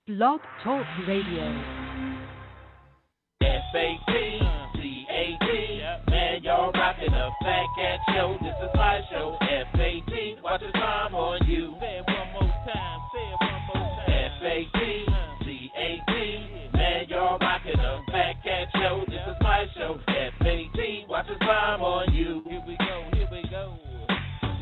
Blog Talk Radio. F-A-T-C-A-T, man, y'all rockin' the Fat Cat Show. This is my show. F-A-T, watch the time on you. Say it one more time. F-A-T-C-A-T, man, y'all rockin' the Fat Cat Show. This is my show. F-A-T, watch the time on you. Here we go.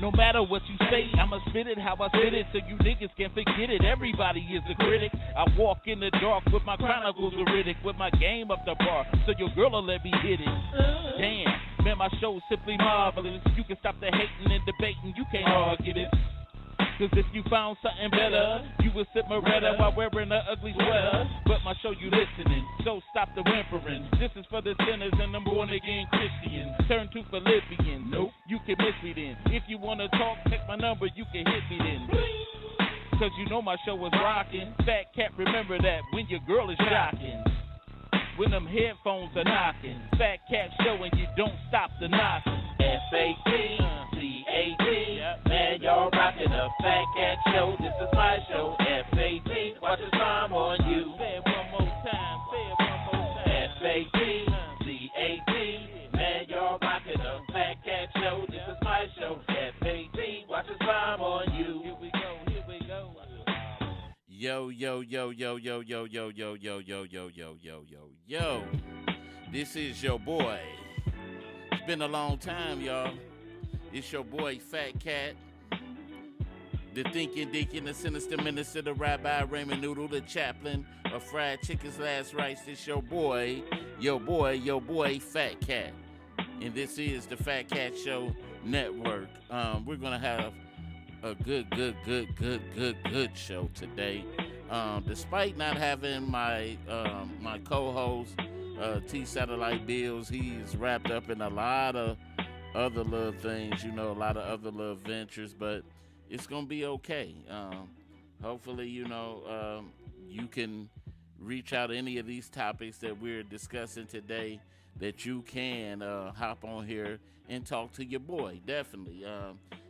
No matter what you say, I'ma spit it how I spit it so you niggas can forget it. Everybody is a critic. I walk in the dark with my chronicles veridic, with my game up the bar, so your girl'll let me hit it. Damn, man, my show's simply marvelous. You can stop the hating and debating, you can't argue this. Cause if you found something better, you would sip Moretta while wearing an ugly sweater. But my show you listening, so stop the whimpering. This is for the sinners and the born again Christians. Turn to Philippians. Nope, you can miss me then. If you wanna talk, take my number, you can hit me then. Cause you know my show is rocking. Fat Cat, remember that when your girl is shocking. When them headphones are knocking. Fat Cat Show and you don't stop the knocking. F-A-T-C-A-T, man, y'all rockin' the Fat Cat Show. This is my show. F-A-T, watch the time on you. Say it one more time. F-A-T-C-A-T, man, y'all rockin' the Fat Cat Show. This is my show. F-A-T, watch the time on you. Here we go. Yo. This is your boy. It's been a long time, y'all. It's your boy, Fat Cat. The thinking deacon, the sinister minister, the rabbi, Raymond Noodle, the chaplain of fried chicken's last rites. This your boy, Fat Cat. And this is the Fat Cat Show Network. We're going to have a good show today. Despite not having my my co-host T Satellite Bills, he's wrapped up in a lot of other little things, a lot of other little ventures, but it's gonna be okay. Hopefully, you can reach out to any of these topics that we're discussing today, that you can hop on here and talk to your boy, definitely.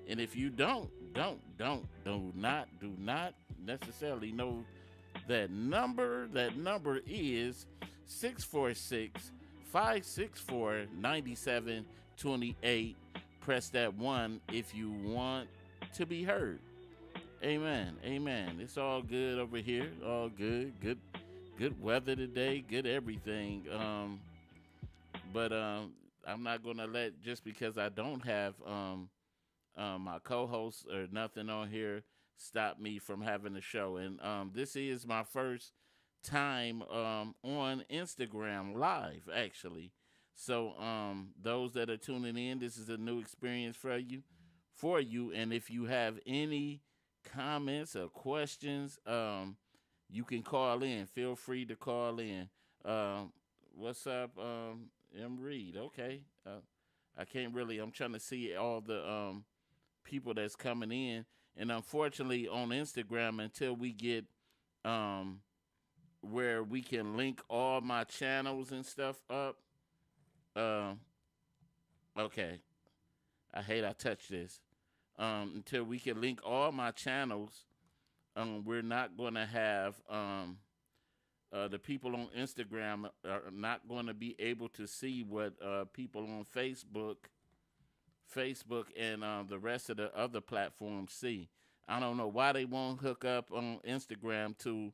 And if you do not necessarily know that number is 646-564-9728. Press that 1 if you want to be heard. Amen. It's all good over here. All good weather today. Good everything. But I'm not gonna let, just because I don't have my co-host or nothing on here, stop me from having a show. And this is my first time on Instagram live, actually. So those that are tuning in, this is a new experience for you. And if you have any comments or questions, you can call in. Feel free to call in. What's up, M. Reed? Okay. I'm trying to see all the people that's coming in. And unfortunately, on Instagram, until we get where we can link all my channels and stuff up, okay, I hate I touched this. Until we can link all my channels, we're not going to have, the people on Instagram are not going to be able to see what people on Facebook and the rest of the other platforms see. I don't know why they won't hook up on Instagram to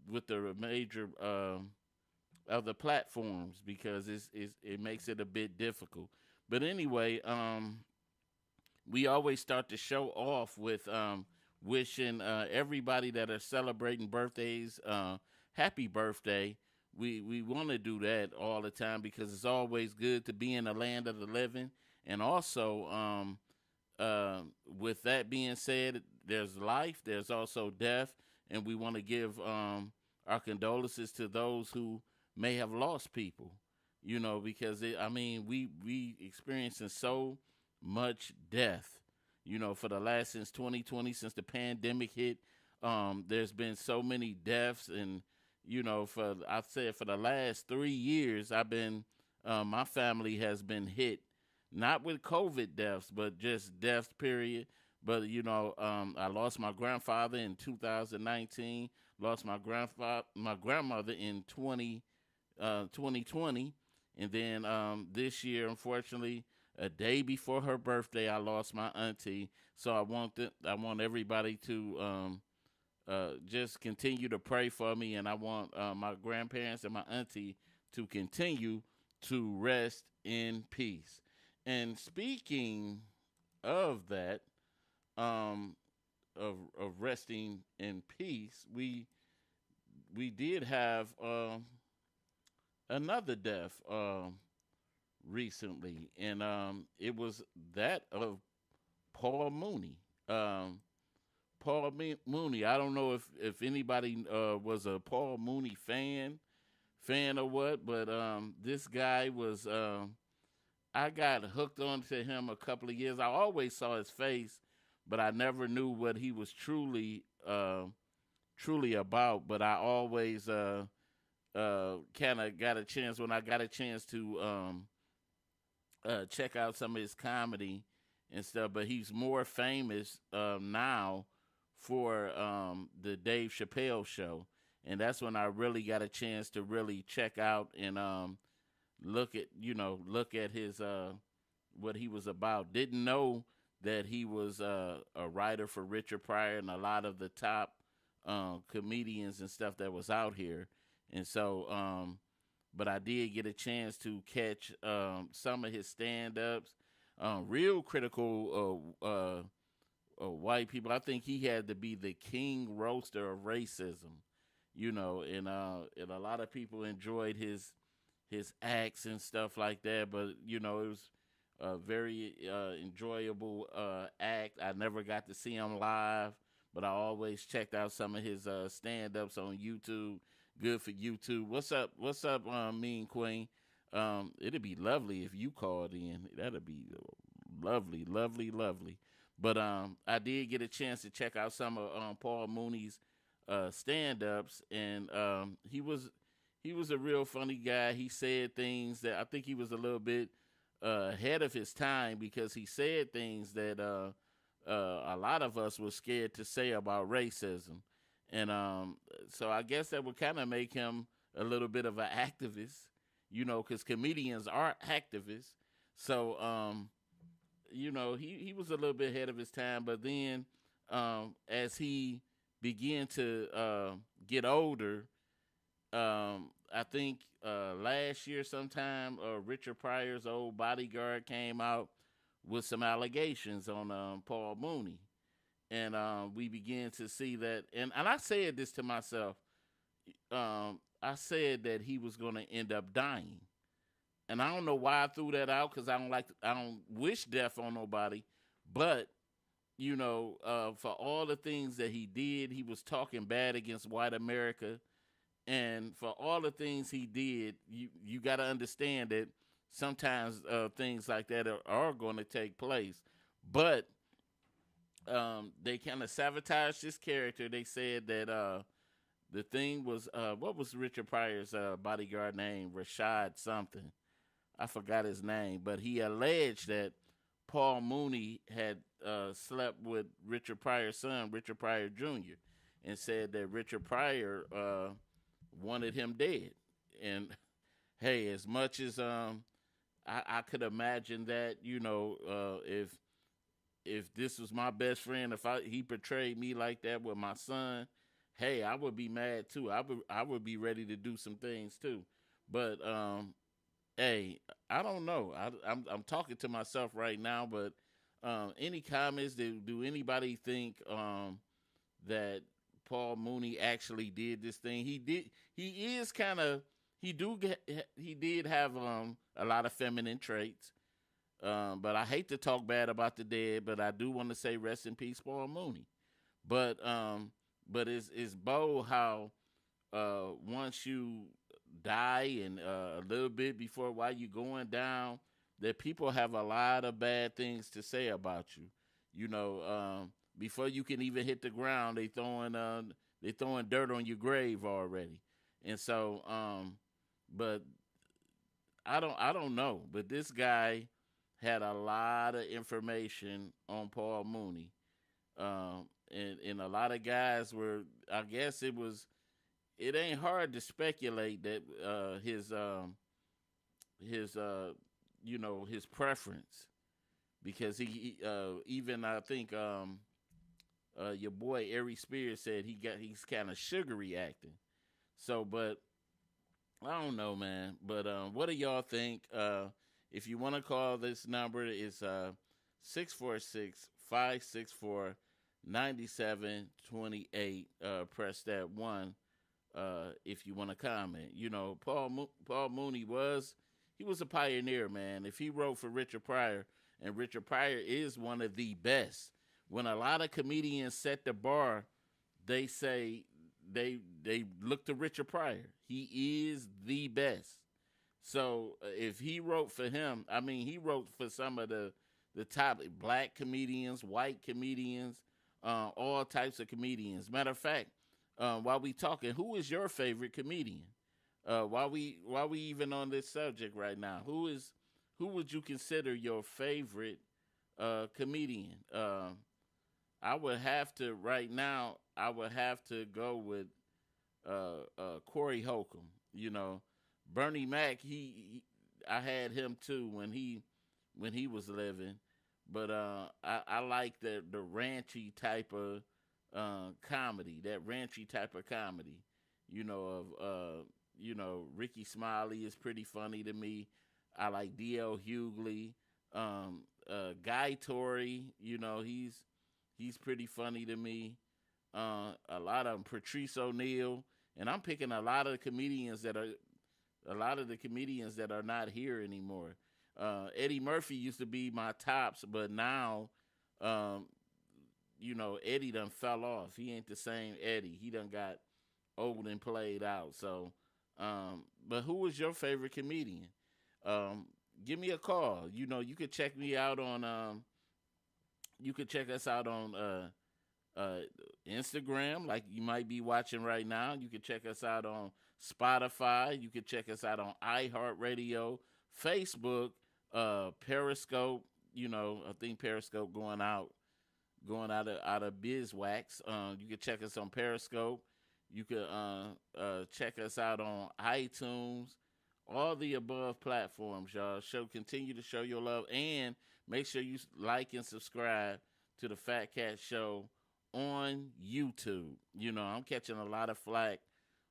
with the major other platforms, because it makes it a bit difficult. But anyway, we always start the show off with wishing everybody that are celebrating birthdays happy birthday. We want to do that all the time, because it's always good to be in the land of the living. And also, with that being said, there's life, there's also death, and we want to give our condolences to those who may have lost people, because we experiencing so much death, for the last, since 2020, since the pandemic hit. There's been so many deaths, and for the last 3 years, my family has been hit, not with COVID deaths, but just deaths, period. But I lost my grandfather in 2019. Lost my grandmother in 2020, and then this year, unfortunately, a day before her birthday, I lost my auntie. So I want everybody to just continue to pray for me, and I want my grandparents and my auntie to continue to rest in peace. And speaking of that, um, of resting in peace, we did have another death recently, and it was that of Paul Mooney. Um, Mooney. I don't know if anybody was a Paul Mooney fan or what, but this guy was. I got hooked onto him a couple of years. I always saw his face, but I never knew what he was truly about. But I always kind of got a chance when I got a chance to check out some of his comedy and stuff. But he's more famous now for the Dave Chappelle show, and that's when I really got a chance to really check out and look at his what he was about. Didn't know that he was a writer for Richard Pryor and a lot of the top comedians and stuff that was out here, and so but I did get a chance to catch some of his stand-ups. Real critical white people. I think he had to be the king roaster of racism, and a lot of people enjoyed his acts and stuff like that. But it was a very enjoyable act. I never got to see him live, but I always checked out some of his stand-ups on YouTube. Good for YouTube. What's up? What's up, Mean Queen? It'd be lovely if you called in. That'd be lovely, lovely, lovely. But I did get a chance to check out some of Paul Mooney's stand-ups, and he was a real funny guy. He said things that I think he was a little bit ahead of his time, because he said things that a lot of us were scared to say about racism. And so I guess that would kind of make him a little bit of an activist, because comedians are activists. So, he was a little bit ahead of his time. But then as he began to get older, I think last year sometime, Richard Pryor's old bodyguard came out with some allegations on Paul Mooney. And we began to see that. And I said this to myself. I said that he was going to end up dying. And I don't know why I threw that out, because I don't wish death on nobody. But, for all the things that he did, he was talking bad against white America. And for all the things he did, you got to understand that sometimes things like that are going to take place. But they kind of sabotaged his character. They said that the thing was, what was Richard Pryor's bodyguard name? Rashad something. I forgot his name. But he alleged that Paul Mooney had slept with Richard Pryor's son, Richard Pryor Jr., and said that Richard Pryor wanted him dead. And hey, as much as I could imagine that, if this was my best friend, if he portrayed me like that with my son, hey, I would be mad too. I would be ready to do some things too. But hey, I don't know. I'm talking to myself right now. But any comments? Do anybody think that Paul Mooney actually did this thing? He did. He is kind of. He did have a lot of feminine traits. But I hate to talk bad about the dead, but I do want to say rest in peace, Paul Mooney. But it's bold how once you die and a little bit before while you're going down, that people have a lot of bad things to say about you. Before you can even hit the ground, they throwing dirt on your grave already. And so, but I don't know. But this guy had a lot of information on Paul Mooney, And a lot of guys were. I guess it was. It ain't hard to speculate that his his preference, because even I think your boy Ari Spears said he's kind of sugary acting. So, but I don't know, man. But what do y'all think? If you want to call this number, it's 646-564-9728. Press that one if you want to comment. You know, Paul Mooney he was a pioneer, man. If he wrote for Richard Pryor, and Richard Pryor is one of the best. When a lot of comedians set the bar, they say they look to Richard Pryor. He is the best. So if he wrote for him, I mean, he wrote for some of the top black comedians, white comedians, all types of comedians. Matter of fact, while we talking, who is your favorite comedian? While we even on this subject right now, who would you consider your favorite comedian? I would have to right now. I would have to go with Corey Holcomb. You know, Bernie Mac. I had him too when he was living, but I like the ranchy type of comedy. That ranchy type of comedy. Ricky Smiley is pretty funny to me. I like D.L. Hughley, Guy Torrey. He's pretty funny to me. A lot of them, Patrice O'Neal, and I'm picking a lot of the comedians that are not here anymore. Eddie Murphy used to be my tops, but now, Eddie done fell off. He ain't the same Eddie. He done got old and played out. So, but who was your favorite comedian? Give me a call. You could check me out on. You could check us out on Instagram, like you might be watching right now. You can check us out on Spotify. You can check us out on iHeartRadio, Facebook, Periscope. I think Periscope going out of Bizwax. You can check us on Periscope. You could check us out on iTunes. All the above platforms, y'all. Continue to show your love, and make sure you like and subscribe to the Fatcat Show on YouTube. I'm catching a lot of flack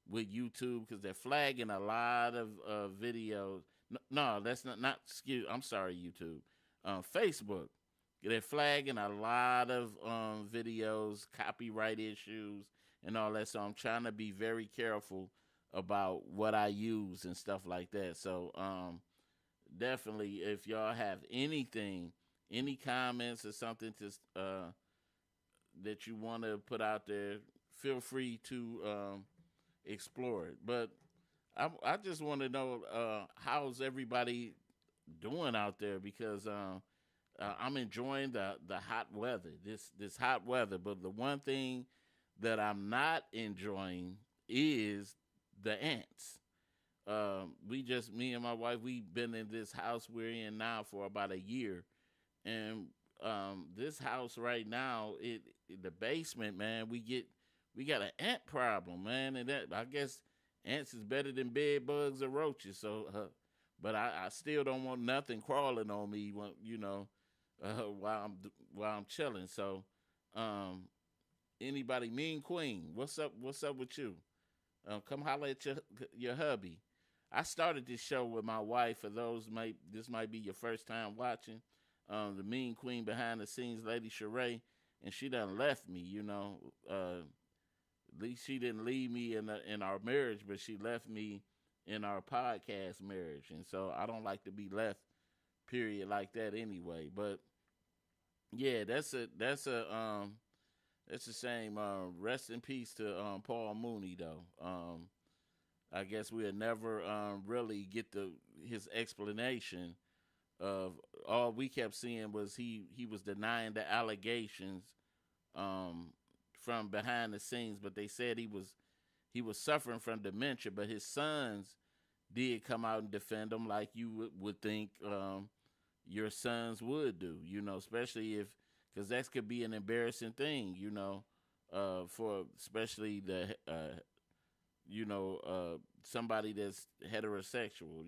with YouTube because they're flagging a lot of videos. No, that's not. Excuse. I'm sorry, YouTube. Facebook. They're flagging a lot of videos, copyright issues, and all that. So I'm trying to be very careful about what I use and stuff like that. So definitely, if y'all have anything, any comments or something that you want to put out there, feel free to explore it. But I just want to know how's everybody doing out there, because I'm enjoying the hot weather, this hot weather. But the one thing that I'm not enjoying is the ants. Me and my wife, we've been in this house we're in now for about a year, and this house right now, the basement, man, we got an ant problem, man, and that, I guess ants is better than bed bugs or roaches. So, but I still don't want nothing crawling on me, while I'm chilling. So, anybody, Mean Queen, what's up? What's up with you? Come holler at your hubby. I started this show with my wife. For those this might be your first time watching. The Mean Queen behind the scenes, Lady Sheree, and she done left me. At least she didn't leave me in our marriage, but she left me in our podcast marriage, and so I don't like to be left. Period, like that anyway. But yeah, that's a shame. Rest in peace to Paul Mooney, though. I guess we'll never really get his explanation of all we kept seeing was he was denying the allegations from behind the scenes, but they said he was suffering from dementia, but his sons did come out and defend him, like you would think your sons would do, especially if because that could be an embarrassing thing, for especially somebody that's heterosexual.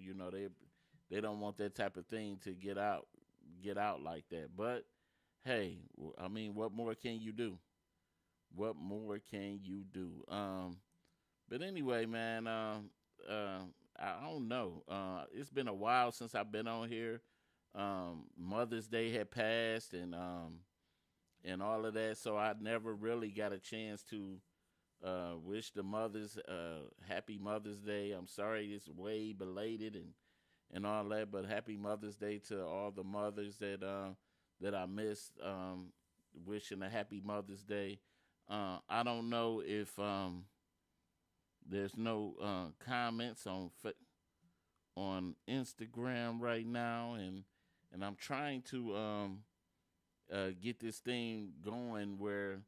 They don't want that type of thing to get out like that. But hey, I mean, what more can you do? What more can you do? But anyway, man, I don't know. It's been a while since I've been on here. Mother's Day had passed, and all of that, so I never really got a chance to wish the mothers happy Mother's Day. I'm sorry it's way belated and all that, but happy Mother's Day to all the mothers that I missed. Wishing a happy Mother's Day. I don't know if there's no comments on Instagram right now, and I'm trying to get this thing going where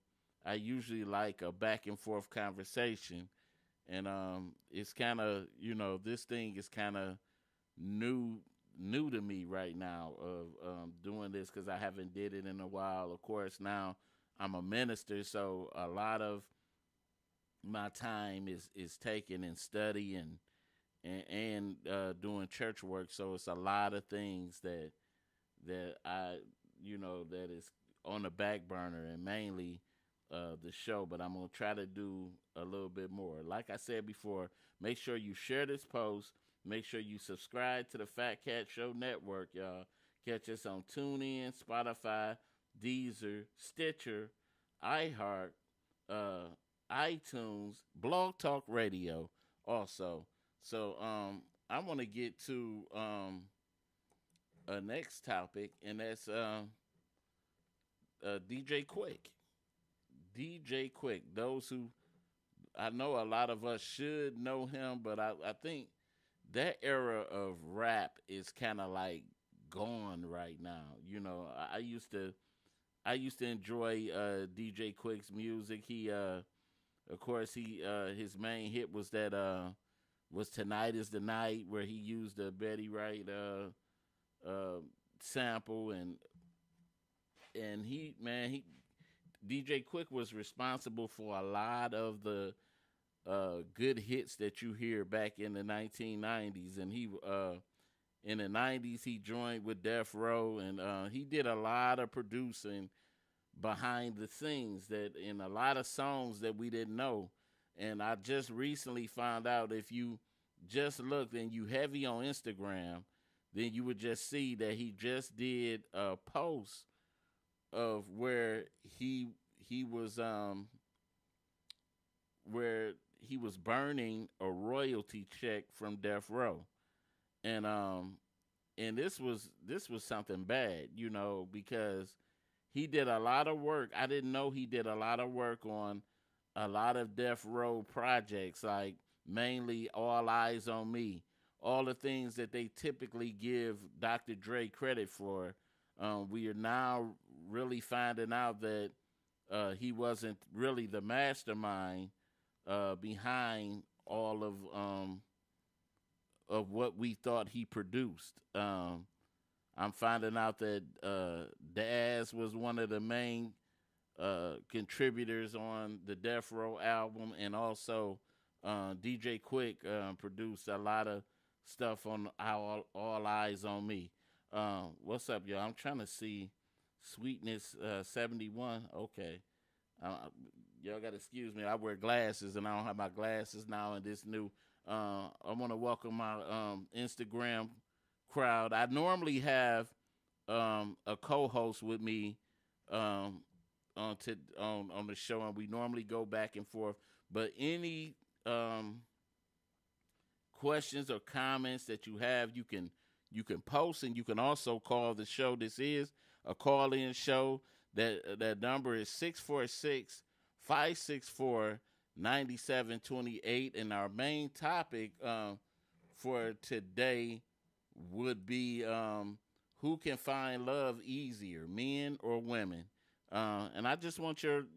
I usually like a back and forth conversation, and it's kind of this thing is kind of new to me right now of doing this because I haven't did it in a while. Of course, now I'm a minister, so a lot of my time is taken in study and doing church work. So it's a lot of things that I that is on the back burner, and mainly the show. But I'm gonna try to do a little bit more. Like I said before, make sure you share this post. Make sure you subscribe to the Fatcat Show Network, y'all. Catch us on TuneIn, Spotify, Deezer, Stitcher, iHeart, iTunes, Blog Talk Radio also. So I want to get to a next topic, and that's DJ Quick. DJ Quick. Those who I know a lot of us should know him, but I think that era of rap is kind of like gone right now. I used to enjoy DJ Quick's music. He of course his main hit was that was Tonight Is the Night, where he used the Betty Wright sample, and he DJ Quick was responsible for a lot of the good hits that you hear back in the 1990s. And he in the 90s he joined with Death Row, and he did a lot of producing behind the scenes that in a lot of songs that we didn't know. And I just recently found out, if you just looked and you heavy on Instagram, then you would just see that he just did a post of where he was burning a royalty check from Death Row, and this was something bad, because he did a lot of work. I didn't know he did a lot of work on a lot of Death Row projects, like mainly All Eyes on Me, all the things that they typically give Dr. Dre credit for. We are now really finding out that he wasn't really the mastermind behind all of what we thought he produced. I'm finding out that Daz was one of the main contributors on the Death Row album, and also DJ Quick produced a lot of stuff on All Eyes on Me. What's up, y'all? I'm trying to see Sweetness 71. Okay. Y'all got to excuse me. I wear glasses, and I don't have my glasses now in this new. I want to welcome my Instagram crowd. I normally have a co-host with me on the show, and we normally go back and forth. But any questions or comments that you have, you can post, and you can also call the show. This is a call-in show. That number is 646-564-9728, and our main topic for today would be who can find love easier, men or women? And I just want your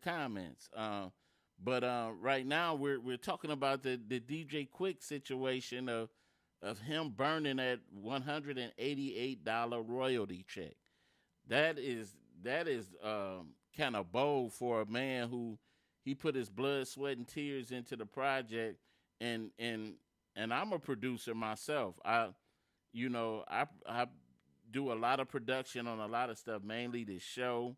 comments. But right now we're talking about the DJ Quick situation of him burning that $188 royalty check. that is kind of bold for a man who he put his blood, sweat, and tears into the project, and and and I'm a producer myself. I do a lot of production on a lot of stuff, mainly this show,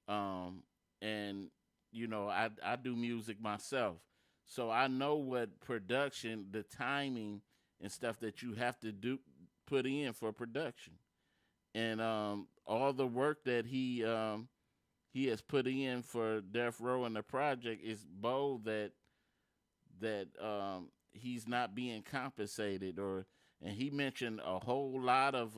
um, and I do music myself, so I know what production, the timing, and stuff that you have to do put in for production, and all the work that he has put in for Death Row and the project is bold that he's not being compensated, or and he mentioned a whole lot of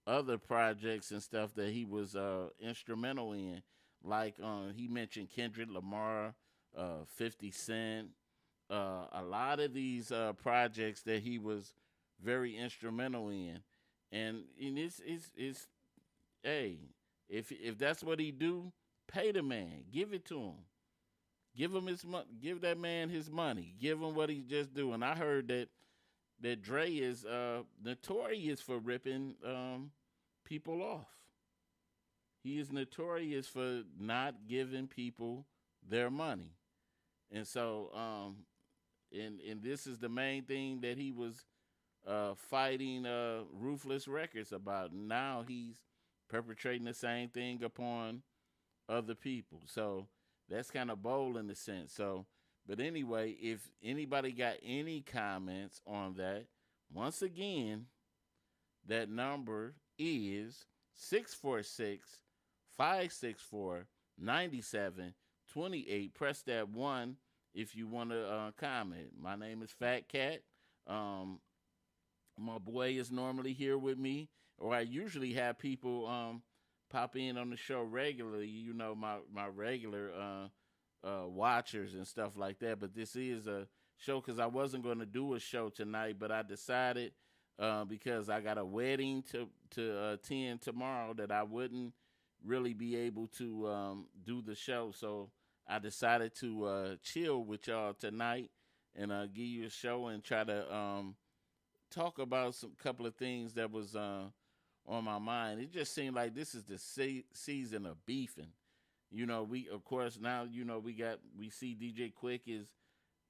other projects and stuff that he was instrumental in. Like he mentioned Kendrick Lamar, 50 Cent, a lot of these projects that he was very instrumental in. And it's hey, if that's what he do, pay the man, give it to him. Give him his money. Give that man his money. Give him what he's just doing. I heard that Dre is notorious for ripping people off. He is notorious for not giving people their money, and so and this is the main thing that he was fighting Ruthless Records about. Now he's perpetrating the same thing upon other people. So that's kind of bold in a sense. So, but anyway, if anybody got any comments on that, once again, that number is 646 564 9728. Press that 1 if you want to comment. My name is Fatcat. My boy is normally here with me, or I usually have people pop in on the show regularly. My regular watchers and stuff like that. But this is a show because I wasn't going to do a show tonight, but I decided because I got a wedding to attend tomorrow that I wouldn't really be able to do the show. So I decided to chill with y'all tonight and give you a show and try to talk about some couple of things that was on my mind. It just seemed like this is the season of beefing. We of course now we see DJ Quick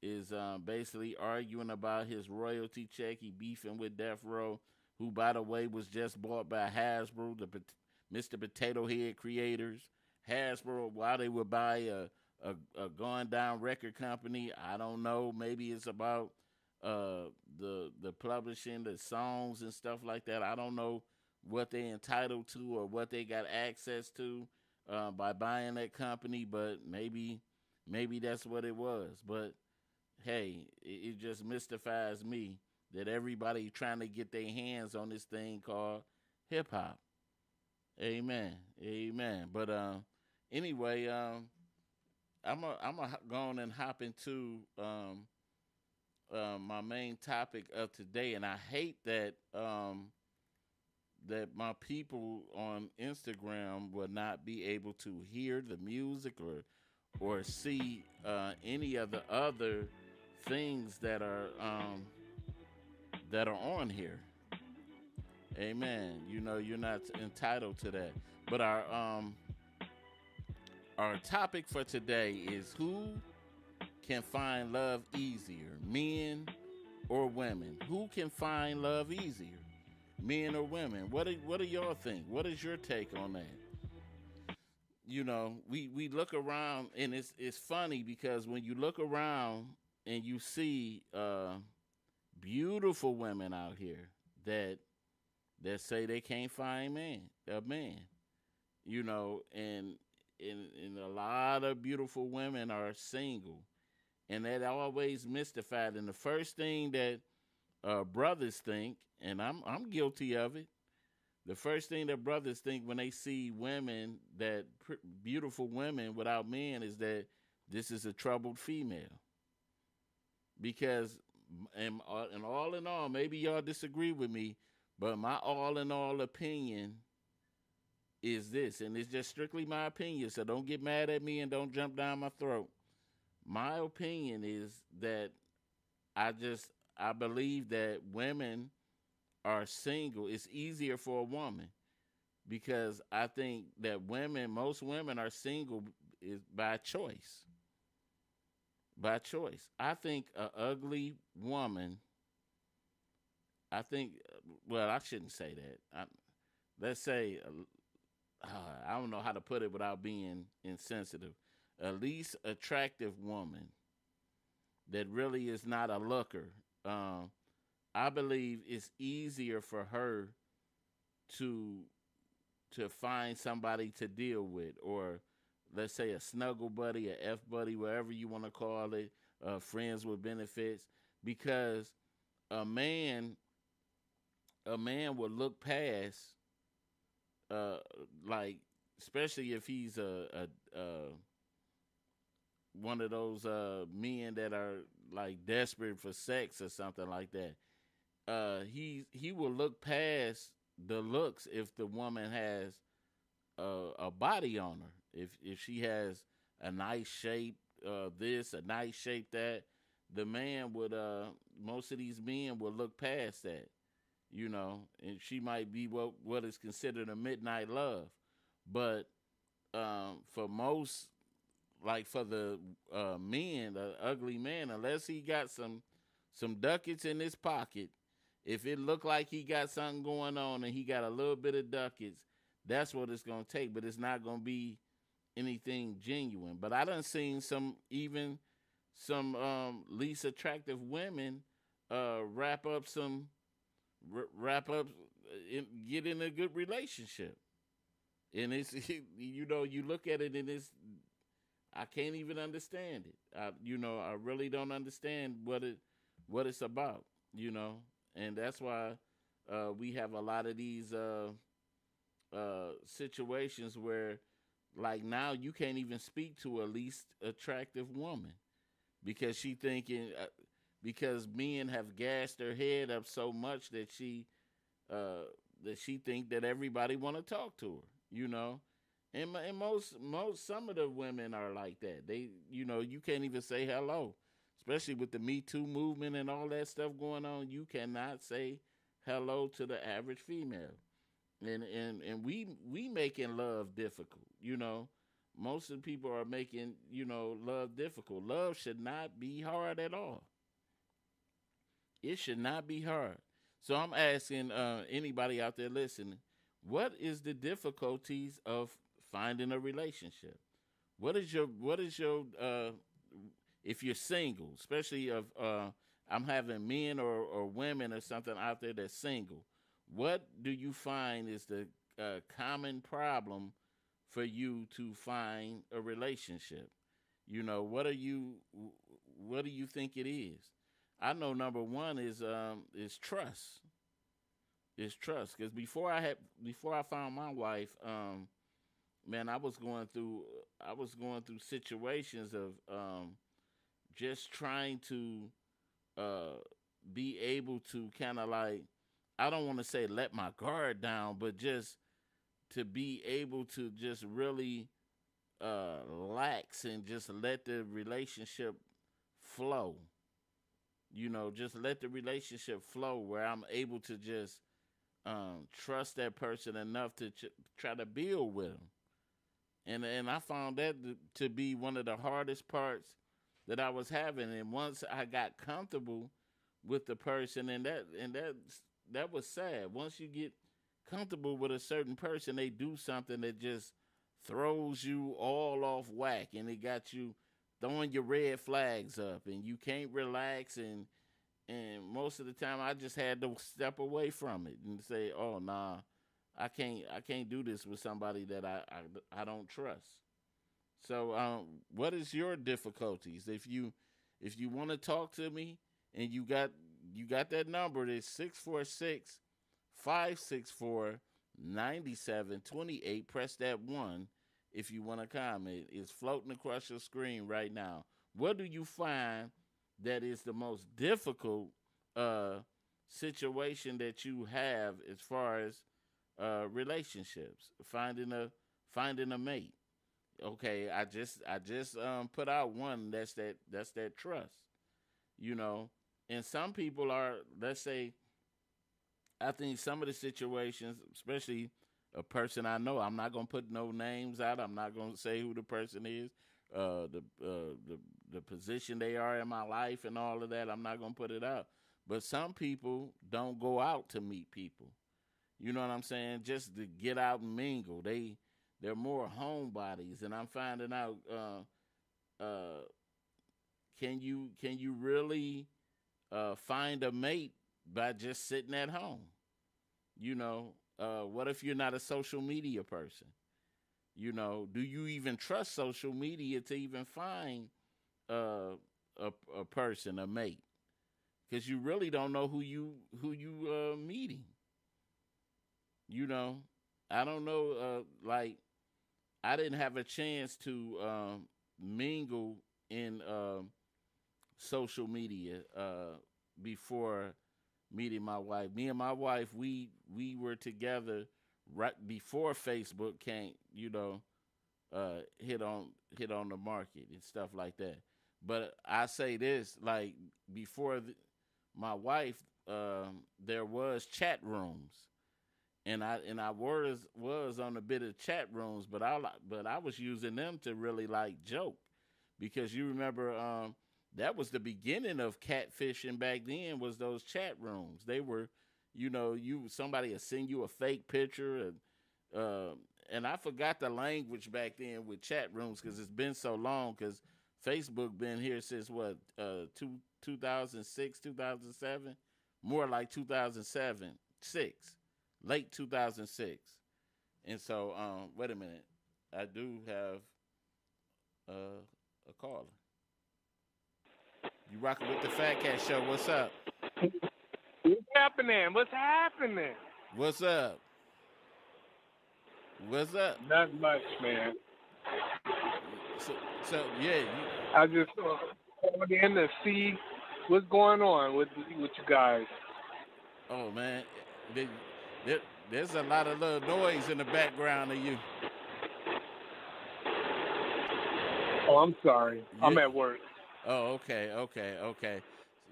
is basically arguing about his royalty check. He beefing with Death Row, who by the way was just bought by Hasbro, the Mr. Potato Head creators. Hasbro, why they would buy a going down record company, I don't know. Maybe it's about the publishing, the songs and stuff like that. I don't know what they entitled to or what they got access to by buying that company, but maybe that's what it was. But hey, it just mystifies me that everybody trying to get their hands on this thing called hip hop. Amen, amen. But anyway, I'm a go on and hop into my main topic of today, and I hate that that my people on Instagram will not be able to hear the music or see any of the other things that are on here. Amen. You're not entitled to that. But our topic for today is who can find love easier, men or women? Who can find love easier, men or women? What do y'all think? What is your take on that? We look around, and it's funny because when you look around and you see beautiful women out here that say they can't find a man, and a lot of beautiful women are single, and that always mystified. And the first thing that brothers think, and I'm guilty of it, the first thing that brothers think when they see women, beautiful women without men, is that this is a troubled female. Because, and all in all, maybe y'all disagree with me, but my all in all opinion is this, and it's just strictly my opinion, so don't get mad at me and don't jump down my throat. My opinion is that I believe that women are single. It's easier for a woman because I think that most women are single is by choice. By choice. I think a ugly woman. I think. Well, I shouldn't say that. Let's say I don't know how to put it without being insensitive. A least attractive woman that really is not a looker. Um, I believe it's easier for her to find somebody to deal with, or let's say a snuggle buddy, a F buddy, whatever you want to call it, friends with benefits, because a man a man will look past uh like, especially if he's a one of those men that are like desperate for sex or something like that. He will look past the looks if the woman has a body on her. If she has a nice shape, this, a nice shape that, the man would most of these men will look past that, and she might be what is considered a midnight love. But for most, like for the men, the ugly man, unless he got some ducats in his pocket, if it looked like he got something going on and he got a little bit of ducats, that's what it's gonna take. But it's not gonna be anything genuine. But I done seen some least attractive women wrap up, get in a good relationship, and it's you look at it and I can't even understand it. I really don't understand what it's about. And that's why we have a lot of these situations where, like now, you can't even speak to a least attractive woman because she thinking because men have gassed her head up so much that she think that everybody want to talk to her. And most some of the women are like that. They you can't even say hello, especially with the Me Too movement and all that stuff going on. You cannot say hello to the average female, and we making love difficult. Most of the people are making love difficult. Love should not be hard at all. It should not be hard. So I'm asking anybody out there listening, what is the difficulties of finding a relationship? What is your if you're single, especially of I'm having men or women or something out there that's single. What do you find is the common problem for you to find a relationship? What do you think it is? I know number one is trust. Is trust, because before I found my wife, man, I was going through situations of just trying to uh, be able to kind of like, I don't want to say let my guard down, but just to be able to just really lax and just let the relationship flow. Just let the relationship flow where I'm able to just trust that person enough to try to build with them. And I found that to be one of the hardest parts that I was having. And once I got comfortable with the person, that was sad. Once you get comfortable with a certain person, they do something that just throws you all off whack, and it got you throwing your red flags up, and you can't relax. And most of the time, I just had to step away from it and say, "Oh, nah, I can't do this with somebody that I don't trust." So, what is your difficulties? If you want to talk to me, and you got that number, it's 646-564-9728. Press that one if you want to comment. It's floating across your screen right now. What do you find that is the most difficult situation that you have as far as relationships, finding a mate? Okay, I just put out one, that's that trust. You know, and some people are, let's say, I think some of the situations, especially a person I know. I'm not gonna put no names out. I'm not gonna say who the person is, the position they are in my life and all of that. I'm not gonna put it out. But some people don't go out to meet people. You know what I'm saying? Just to get out and mingle. They're more homebodies, and I'm finding out. Can you really find a mate by just sitting at home? You know, what if you're not a social media person? You know, do you even trust social media to even find a person, a mate? Because you really don't know who you meeting. You know, I don't know. Like, I didn't have a chance to mingle in social media before meeting my wife. Me and my wife, we were together right before Facebook came. You know, hit on the market and stuff like that. But I say this, like, before my wife, there was chat rooms, and I was on a bit of chat rooms, but I was using them to really like joke, because you remember that was the beginning of catfishing back then, was those chat rooms. They were, you know, somebody would send you a fake picture, and I forgot the language back then with chat rooms because it's been so long, because Facebook been here since what, 2006, 2007, more like 2007, 6, late 2006. And so, wait a minute, I do have a caller. You rocking with the Fatcat Show? What's up? What's happening? What's happening? What's up? What's up? Not much, man. So yeah, I just called in to see what's going on with you guys. Oh man, there's a lot of little noise in the background of you. Oh, I'm sorry. I'm at work. Oh, okay.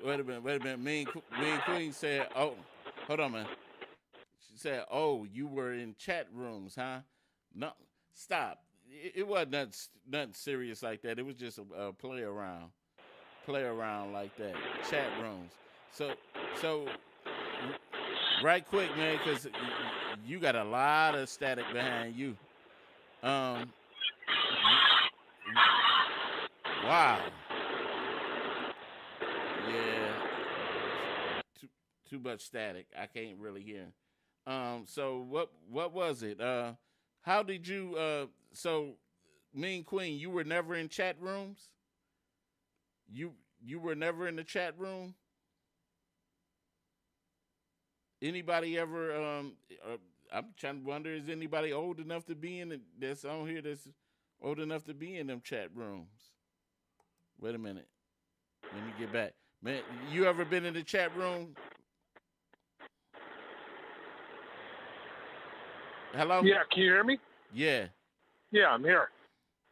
Wait a minute. Me and Queen said, "Oh, hold on, man." She said, "Oh, you were in chat rooms, huh?" No, stop. It wasn't nothing serious like that. It was just a play around like that. Chat rooms. So right quick, man, because you got a lot of static behind you. Wow. Yeah. Too much static. I can't really hear. So what was it? How did you so me and Queen, you were never in chat rooms? You were never in the chat room? Anybody ever I'm trying to wonder, is anybody old enough to be in it that's on here that's old enough to be in them chat rooms? Wait a minute. Let me get back. Man, you ever been in the chat room? Hello? Yeah, can you hear me? Yeah. Yeah, I'm here.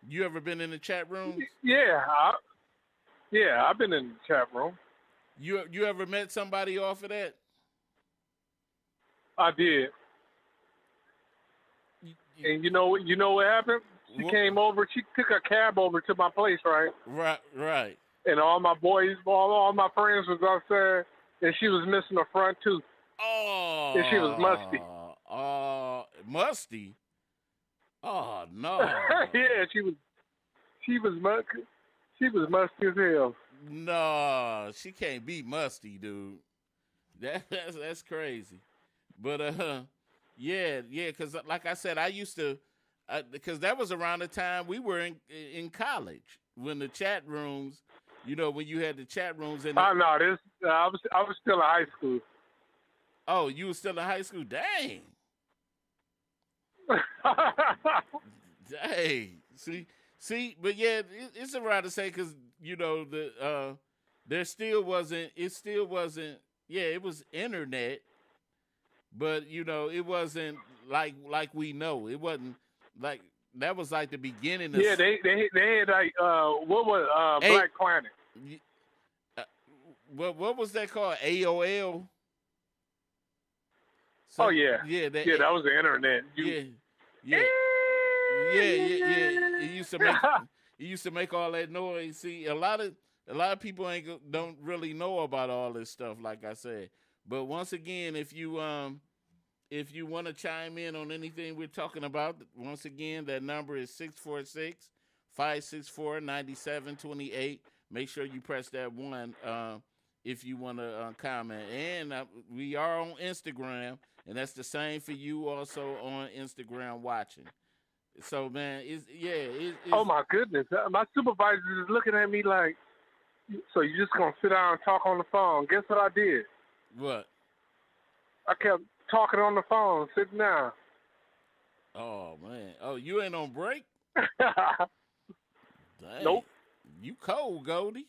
You ever been in the chat rooms? Yeah, I've been in the chat room. You ever met somebody off of that? I did. And you know what happened? She came over. She took a cab over to my place, right? Right. And all my boys, all my friends was outside, and she was missing a front tooth. Oh. And she was musty. Musty? Oh no. Yeah, she was musty. She was musty as hell. No, she can't be musty, dude. That's crazy. But yeah, because like I said, I used to, because that was around the time we were in college, when the chat rooms, you know, when you had the chat rooms in. Oh no, I was still in high school. Oh, you were still in high school? Dang. Dang. See, but yeah, it's around to say, because you know there still wasn't. It still wasn't. Yeah, it was internet, but you know it wasn't like we know. It wasn't like that was like the beginning of. Yeah, they had like what was Black Planet. What was that called? AOL. Oh Some yeah, yeah, yeah, that was the internet. yeah, yeah, yeah. It used to make all that noise. See, a lot of people don't really know about all this stuff. Like I said, but once again, if you want to chime in on anything we're talking about, once again, that number is 646-564-9728. Make sure you press that one if you want to comment. And we are on Instagram, and that's the same for you also on Instagram watching. So, man, Oh my goodness, my supervisor is looking at me like, so you just gonna sit down and talk on the phone? Guess what I did? what? I kept talking on the phone, sitting down. Oh, man. Oh, you ain't on break? Dang. Nope. You cold, Goldie.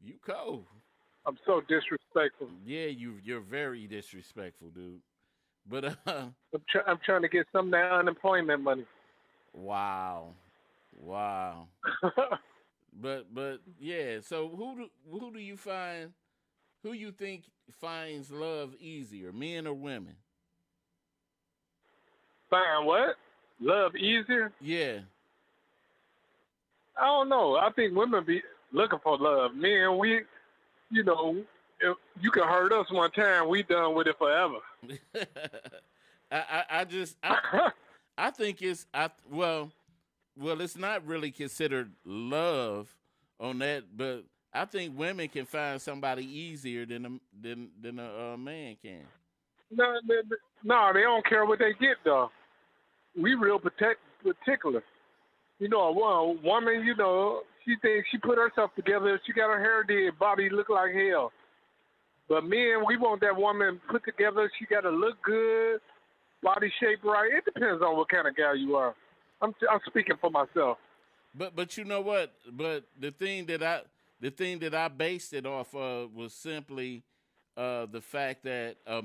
You cold. I'm so disrespectful. Yeah, you're very disrespectful, dude. But I'm trying to get some of that unemployment money. wow. But yeah. So who do you find? Who you think finds love easier, men or women? Find what? Love easier? Yeah. I don't know. I think women be looking for love. Men, if you can hurt us one time, we done with it forever. I think it's not really considered love on that, but I think women can find somebody easier than a man can. No, they don't care what they get though. We real particular. A woman, she thinks she put herself together. She got her hair did, body look like hell. But men, we want that woman put together. She got to look good, body shape right. It depends on what kind of gal you are. I'm speaking for myself. But you know what? But the thing that I based it off of was simply the fact that a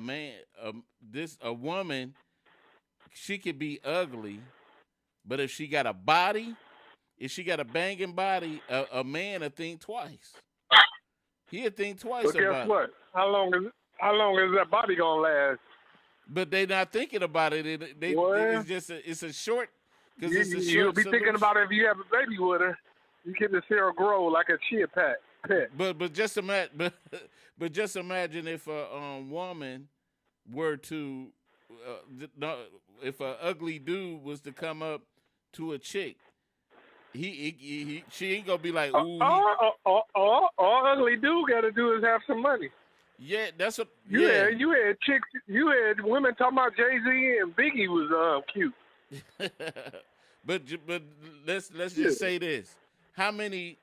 woman, she could be ugly, but if she got a body, if she got a banging body, a man will think twice. He'll think twice about it. But guess what? How long is that body gonna last? But they're not thinking about it. It's a short. You'll be thinking about it if you have a baby with her. You get to see her grow like a chia pet. But just imagine, just imagine if a woman were to, if an ugly dude was to come up to a chick, she ain't gonna be like, ooh. All ugly dude got to do is have some money. Yeah, that's what. You had chicks. You had women talking about Jay-Z and Biggie was cute. but let's just say this: how many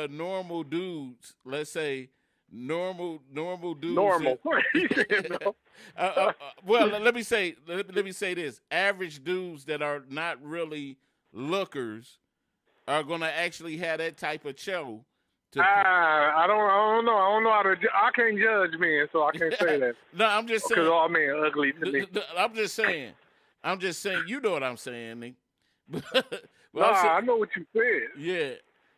normal dudes? Let's say normal dudes. Normal. Well, let me say this: average dudes that are not really lookers are gonna actually have that type of show. I don't know. I don't know how to. I can't judge men, so I can't say that. No, I'm just saying. Because all men are ugly to me. I'm just saying. You know what I'm saying, Nick. I know what you said. Yeah,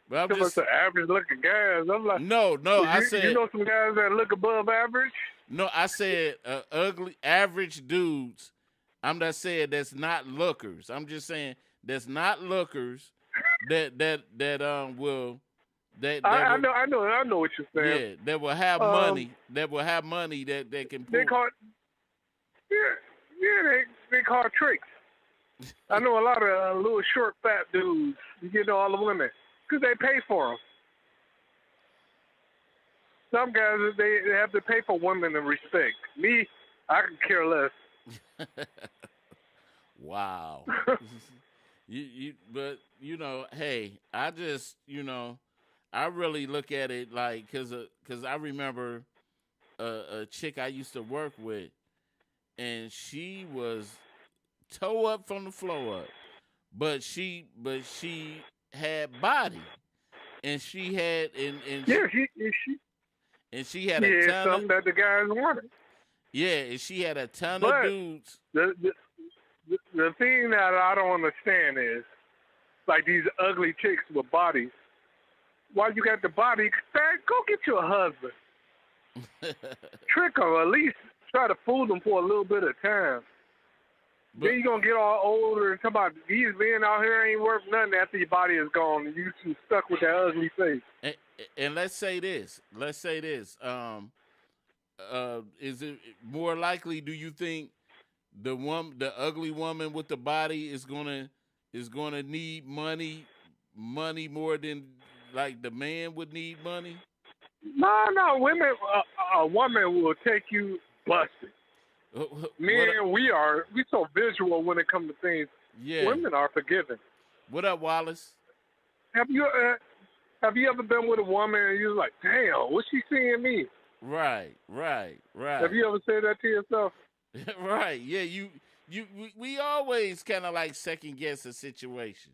but I'm just the average looking guys. I'm like, no. I said, you know some guys that look above average. No, I said ugly average dudes. I'm not saying that's not lookers. I'm just saying that's not lookers that will. I know what you're saying. Yeah, that will have money. That will have money that can. They call it, they call it tricks. I know a lot of little short, fat dudes. You get all the women because they pay for them. Some guys they have to pay for women to respect. Me, I can care less. Wow. But hey, I just I really look at it like because I remember a chick I used to work with, and she was toe up from the floor up, but she had body, and she had and she had a ton something that the guys wanted. Yeah, and she had a ton of dudes. The thing that I don't understand is like these ugly chicks with bodies. Why you got the body? Go get you a husband. Trick her, at least try to fool them for a little bit of time. But Then you're going to get all older and talk about these men out here ain't worth nothing after your body is gone and you stuck with that ugly face. and, and let's say this. Is it more likely? Do you think the ugly woman with the body is gonna need money more than like the man would need money? No, women, a woman will take you busted. Men, we so visual when it comes to things. Yeah. Women are forgiving. What up, Wallace? Have you ever been with a woman and you're like, damn, what's she seeing me? Right. Have you ever said that to yourself? Right. Yeah. We always kind of like second guess a situation,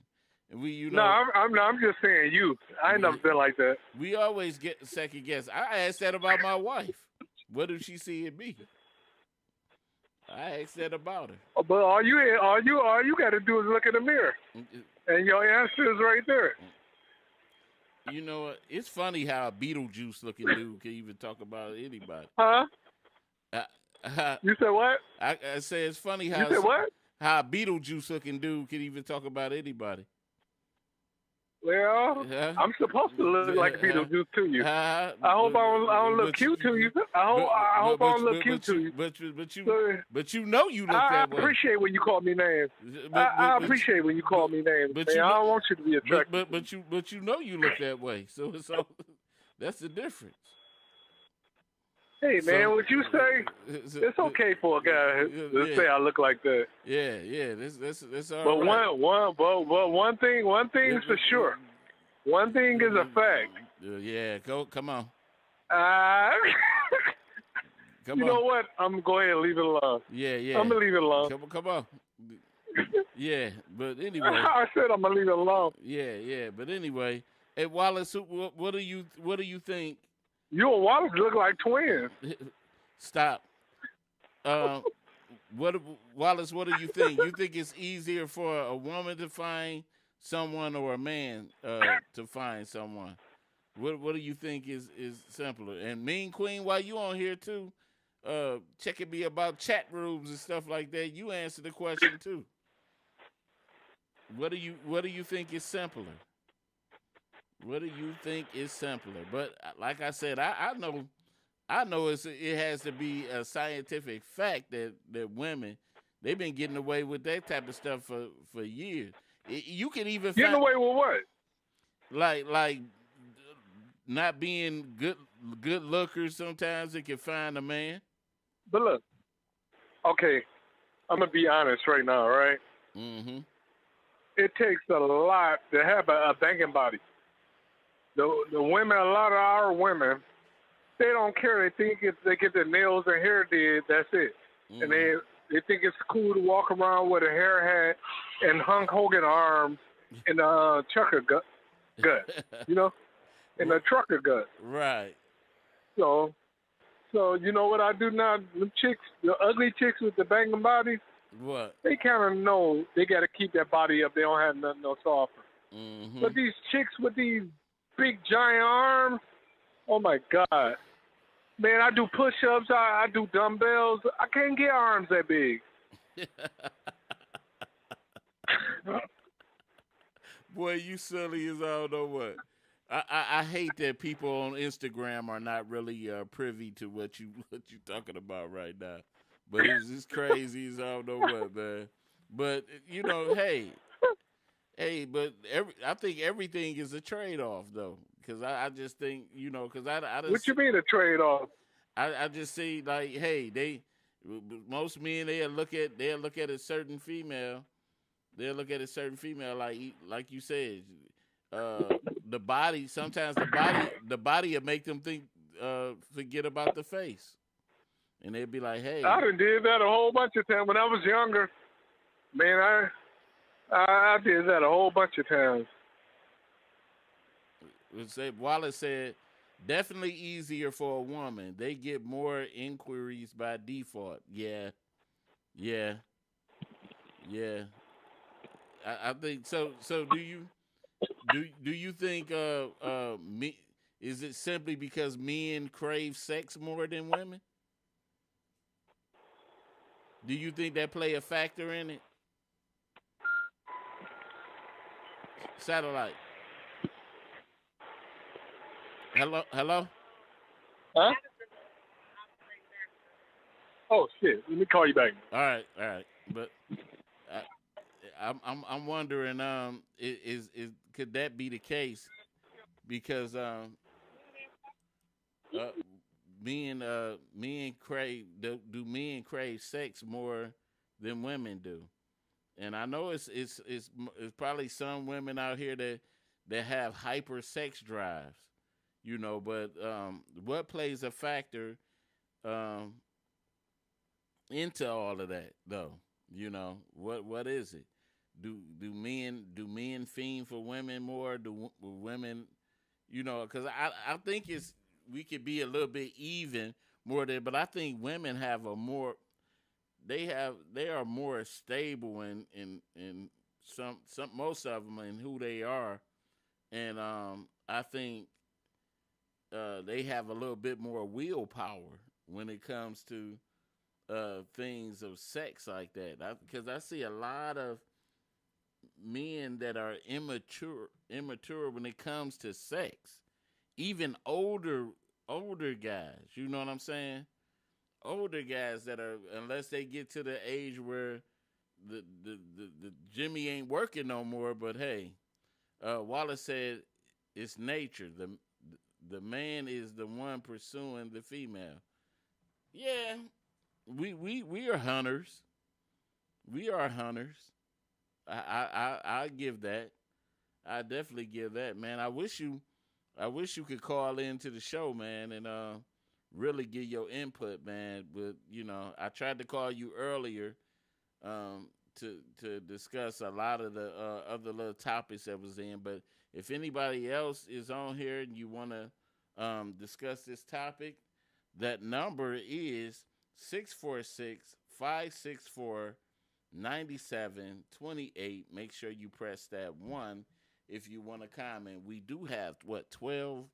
and No, I'm just saying you. I ain't never been like that. We always get second guess. I asked that about my wife. What does she see in me? I asked that about her. But all you got to do is look in the mirror, and your answer is right there. You know, it's funny how a Beetlejuice looking dude can even talk about anybody. Huh? You said what? I say it's funny how you said what? How a Beetlejuice looking dude can even talk about anybody. Well, I'm supposed to look like Beetlejuice to you. I hope I don't look cute to you. I hope I don't look cute to you. But you know you look that way. I appreciate when you call me names. I appreciate when you call me names. But man, I don't want you to be attractive. But you know you look that way. So that's the difference. Hey man, would you say it's okay for a guy to say I look like that? Yeah, that's all but right. But one thing's for sure. One thing is a fact. Yeah, come on. You know what? I'm gonna go ahead and leave it alone. Yeah. I'm gonna leave it alone. Come on. Yeah, but anyway. I said I'm gonna leave it alone. Yeah. But anyway, hey Wallace, what do you think? You and Wallace look like twins. Stop. Wallace, what do you think? You think it's easier for a woman to find someone or a man to find someone? What do you think is simpler? And Mean Queen, while you on here too, checking me about chat rooms and stuff like that, you answer the question too. What do you think is simpler? What do you think is simpler? But like I said, I know it has to be a scientific fact that women, they've been getting away with that type of stuff for years. You can even getting away with what? Like not being good lookers. Sometimes it can find a man. But look, okay, I'm gonna be honest right now, right? Mm-hmm. It takes a lot to have a banging body. The women, a lot of our women, they don't care. They think if they get their nails and hair did, that's it. Mm-hmm. And they think it's cool to walk around with a hair hat and Hulk Hogan arms and a trucker gut, you know, and a trucker gut. Right. So you know what I do now? The ugly chicks with the banging bodies. What? They kind of know they got to keep that body up. They don't have nothing else to offer. Mm-hmm. But these chicks with these big giant arms, oh my God. Man, I do push-ups, I do dumbbells. I can't get arms that big. Boy, you silly as I don't know what. I hate that people on Instagram are not really privy to what you talking about right now. But it's crazy as I don't know what, man. But you know, hey, but I think everything is a trade-off, though, because I just think, you know, because I just, what you mean a trade-off? I just see like, hey, most men they'll look at a certain female, like you said, the body. Sometimes the body will make them think forget about the face, and they'd be like, hey, I done did that a whole bunch of times when I was younger, man. I did that a whole bunch of times. Wallace said, definitely easier for a woman. They get more inquiries by default. Yeah. I think so. So do you think is it simply because men crave sex more than women? Do you think that play a factor in it? Satellite. Hello, hello. Huh? Oh shit! Let me call you back. All right. But I, I'm wondering, is could that be the case? Because uh, men crave do men crave sex more than women do? And I know it's probably some women out here that have hyper sex drives, But what plays a factor um, into all of that, though? What is it? Do men fiend for women more? Do women, Because I think it's we could be a little bit even more there, but I think women have a more they are more stable in some most of them in who they are, and I think they have a little bit more willpower when it comes to things of sex like that. Because I see a lot of men that are immature when it comes to sex. Even older guys, you know what I'm saying? Older guys that are unless they get to the age where the Jimmy ain't working no more. But hey, Wallace said it's nature. The man is the one pursuing the female. Yeah, we are hunters. We are hunters. I give that. I definitely give that, man. I wish you could call into the show, man, and really give your input, man. But I tried to call you earlier um, to discuss a lot of the other little topics that was in. But if anybody else is on here and you want to discuss this topic, that number is 646-564-9728. Make sure you press that one if you want to comment. We do have, 12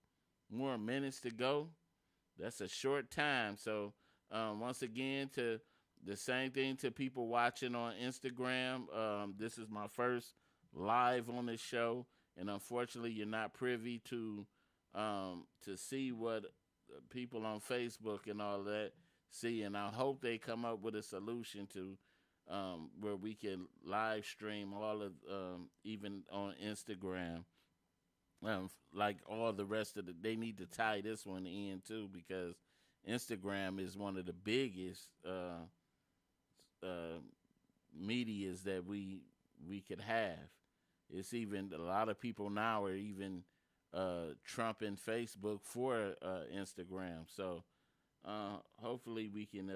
more minutes to go. That's a short time. So, once again, to the same thing to people watching on Instagram. This is my first live on this show, and unfortunately, you're not privy to see what people on Facebook and all that see. And I hope they come up with a solution to where we can live stream all of even on Instagram. Like all the rest of they need to tie this one in too because Instagram is one of the biggest uh, medias that we could have. It's even a lot of people now are even trumping Facebook for Instagram. So hopefully we can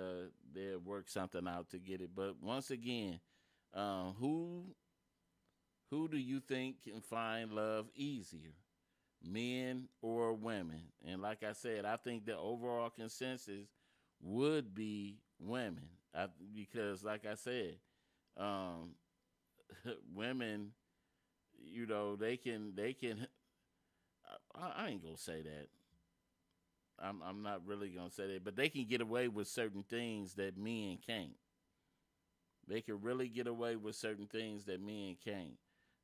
there work something out to get it. But once again, who do you think can find love easier, men or women? And like I said, I think the overall consensus would be women. Because, like I said, um, women, they can. I ain't gonna say that. I'm not really gonna say that, but they can get away with certain things that men can't. They can really get away with certain things that men can't.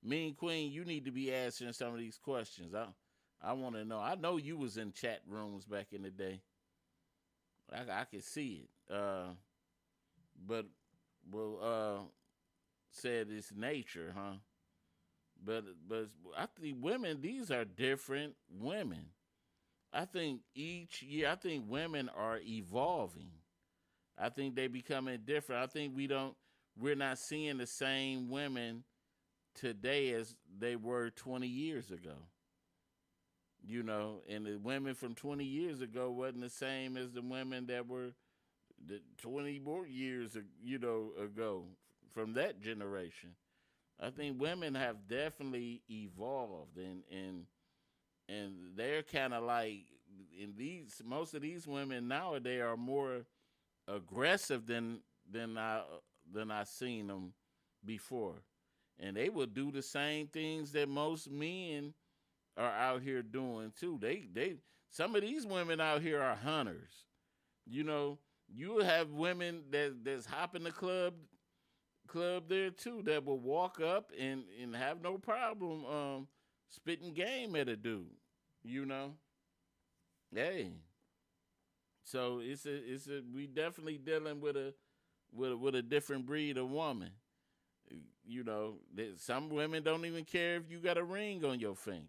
Mean Queen, you need to be answering some of these questions. I want to know. I know you was in chat rooms back in the day. I can see it. But well, said it's nature, huh? But I think women. These are different women. I think each year, I think women are evolving. I think they becoming different. I think we're not seeing the same women today as they were 20 years ago. And the women from 20 years ago wasn't the same as the women that were the 20 more years, ago from that generation. I think women have definitely evolved and they're kind of like in these most of these women nowadays are more aggressive than I seen them before, and they will do the same things that most men are out here doing too. They some of these women out here are hunters. You know, You have women that's hopping the club there too that will walk up and have no problem spitting game at a dude. You know, hey. So it's a we definitely dealing with a different breed of woman. You know, some women don't even care if you got a ring on your finger.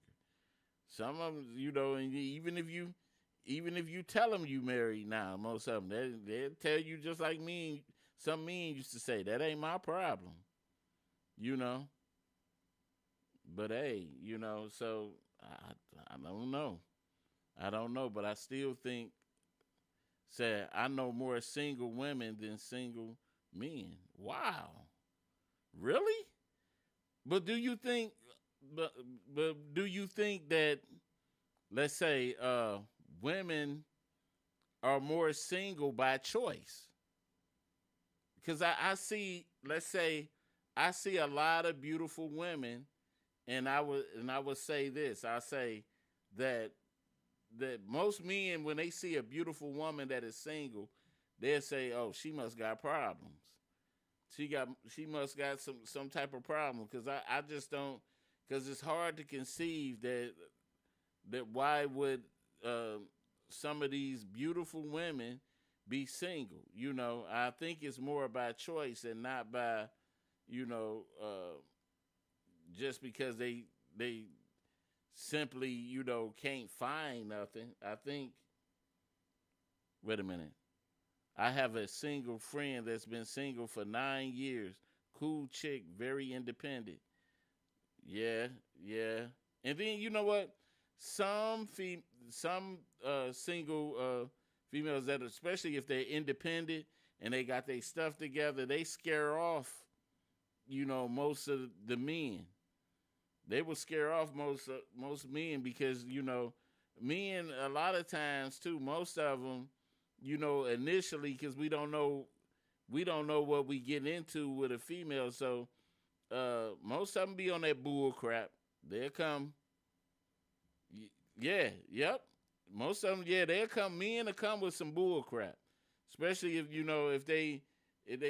Some of them, you know, and even if you tell them you married now, most of them they'll tell you just like me. Some men used to say that ain't my problem, you know. But hey, you know, so I don't know. I don't know, but I still think said I know more single women than single men. Wow, really? But do you think? But but do you think that let's say women are more single by choice? Because I see, let's say, I see a lot of beautiful women, and I would say this. I say that most men when they see a beautiful woman that is single, they'll say, "Oh, she must got problems. She must got some type of problem." Because I just don't. Because it's hard to conceive that why would some of these beautiful women be single? You know, I think it's more by choice and not by, you know, just because they simply, you know, can't find nothing. I think. Wait a minute. I have a single friend that's been single for 9 years. Cool chick, very independent. Yeah, yeah. And then you know what? Some single females that, especially if they're independent and they got their stuff together, they scare off, you know, most of the men. They will scare off most men because you know, men a lot of times too. Most of them, you know, initially because we don't know what we get into with a female, so most of them be on that bull crap. They'll come. Yeah, yep. Most of them, yeah, they'll come. Men to come with some bull crap, especially if you know if they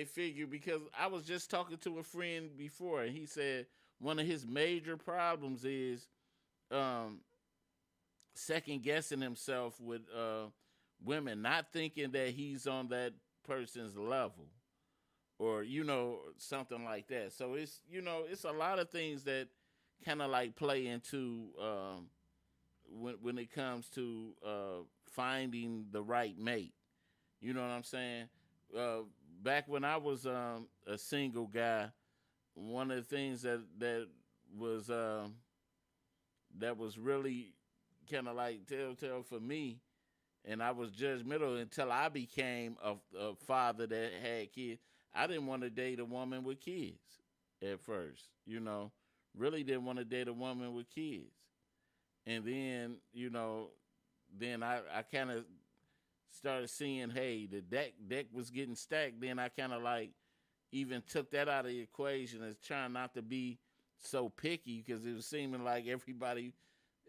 figure. Because I was just talking to a friend before, and he said one of his major problems is um, second guessing himself with women, not thinking that he's on that person's level or you know something like that. So it's a lot of things that kind of like play into when it comes to finding the right mate. You know what I'm saying? Uh, Back when I was a single guy, one of the things was that was really kind of like telltale for me, and I was judgmental until I became a father that had kids. I didn't want to date a woman with kids at first, you know. Really didn't want to date a woman with kids. And then, you know, then I kind of started seeing, hey, the deck was getting stacked. Then I kind of like even took that out of the equation as trying not to be so picky because it was seeming like everybody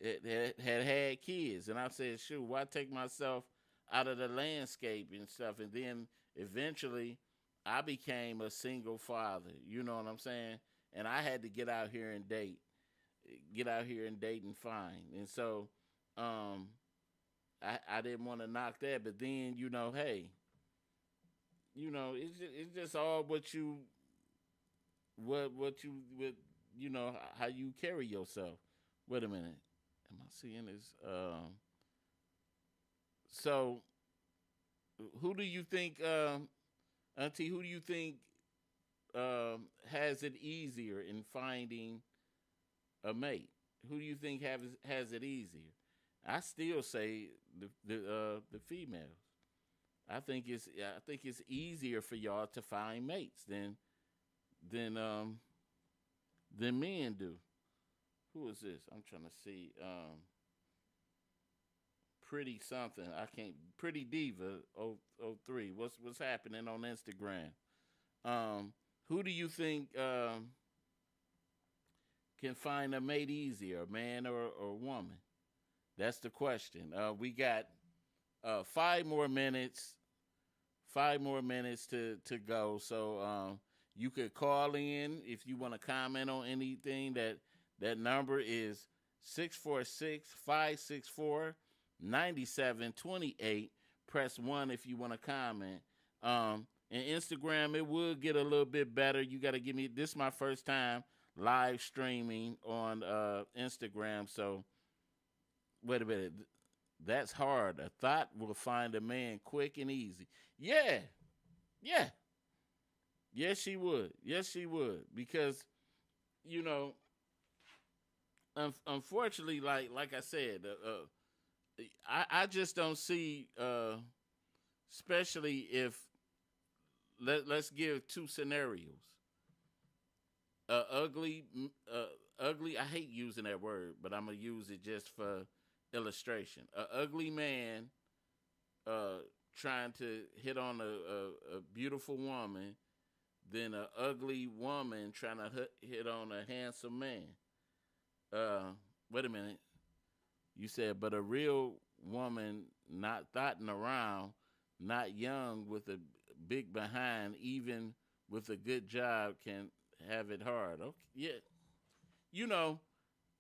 had kids. And I said, shoot, why take myself out of the landscape and stuff? And then eventually I became a single father. You know what I'm saying? And I had to get out here and date. Get out here and date and find. And so um, I didn't want to knock that. But then, you know, hey, you know, it's just all what you know how you carry yourself. Wait a minute, am I seeing this? So who do you think, Auntie? Who do you think has it easier in finding a mate? Who do you think has it easier? I still say the females. I think it's easier for y'all to find mates than um than men do. Who is this? I'm trying to see. Pretty something. I can't. Pretty diva. 03. What's happening on Instagram? Who do you think can find a mate easier, a man or woman? That's the question. We got 5 more minutes. 5 more minutes to go. So you could call in if you want to comment on anything. That number is 646-564-9728. Press 1 if you want to comment. And Instagram, it would get a little bit better. You got to give me, this is my first time live streaming on Instagram. So wait a minute. That's hard. A thought will find a man quick and easy. Yeah. Yeah. Yes, she would. Yes, she would. Because, you know, unfortunately, like I said, I just don't see, especially if, let's give two scenarios. Ugly, ugly, I hate using that word, but I'm going to use it just for illustration. An ugly man trying to hit on a beautiful woman than an ugly woman trying to hit on a handsome man. Wait a minute. You said, but a real woman not thotting around, not young with a big behind, even with a good job, can have it hard. Okay, yeah. You know,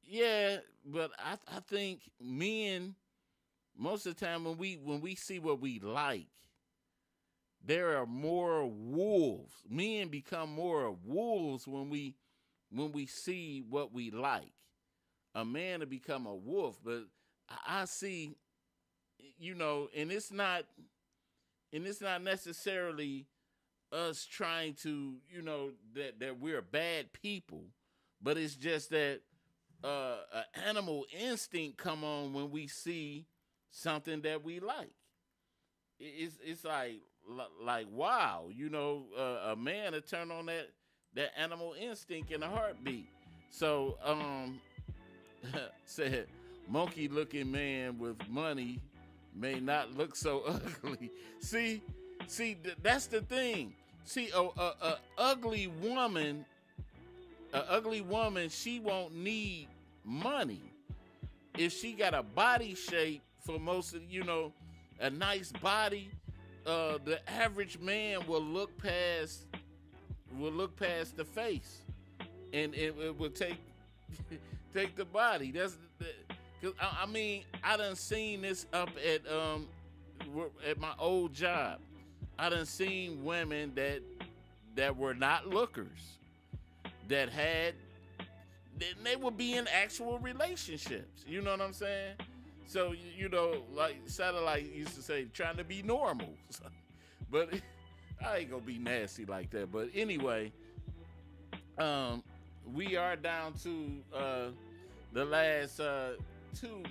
yeah, but I think men, most of the time when we see what we like, there are more wolves. Men become more wolves when we see what we like. A man to become a wolf, but I see, and it's not necessarily us trying to, that we're bad people, but it's just that an animal instinct come on when we see something that we like. It's like wow, a man to turn on that animal instinct in a heartbeat. So said monkey looking man with money may not look so ugly. See, that's the thing. See, a ugly woman, she won't need money if she got a body shape for most of, a nice body. The average man will look past the face, and it will take the body. That's because I mean, I done seen this up at my old job. I done seen women that were not lookers, that they would be in actual relationships. You know what I'm saying? So, like Satellite used to say, trying to be normal. But I ain't gonna be nasty like that. But anyway, we are down to the last 2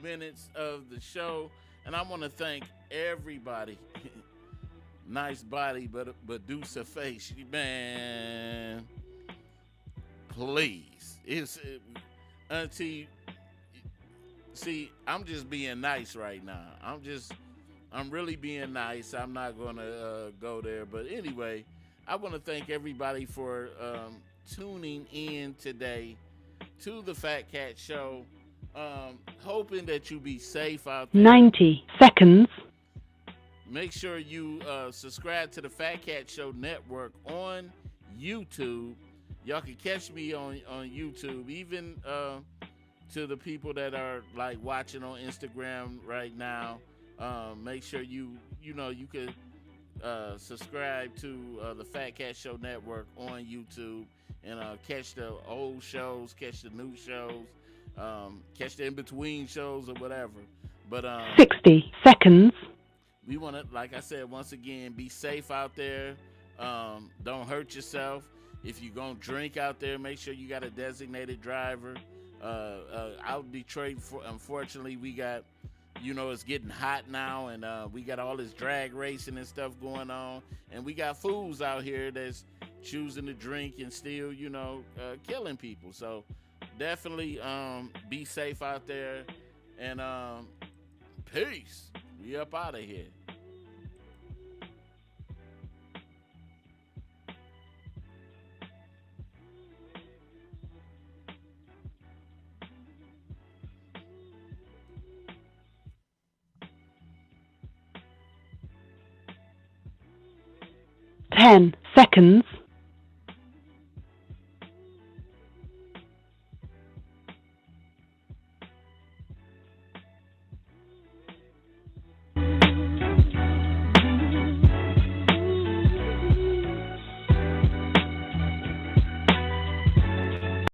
minutes of the show, and I want to thank everybody. Nice body, but Medusa face, man. Please, Auntie. See, I'm just being nice right now. I'm really being nice. I'm not gonna go there, but anyway, I want to thank everybody for tuning in today to the Fatcat Show. Hoping that you be safe out there. 90 seconds. Make sure you subscribe to the Fatcat Show Network on YouTube. Y'all can catch me on YouTube. Even to the people that are like watching on Instagram right now, make sure you could subscribe to the Fatcat Show Network on YouTube and catch the old shows, catch the new shows, catch the in-between shows or whatever. But 60 seconds. We want to, like I said, once again, be safe out there. Don't hurt yourself. If you're going to drink out there, make sure you got a designated driver. Out in Detroit, unfortunately, we got, it's getting hot now, and we got all this drag racing and stuff going on. And we got fools out here that's choosing to drink and still, killing people. So definitely be safe out there. And peace. We up out of here. 10 seconds.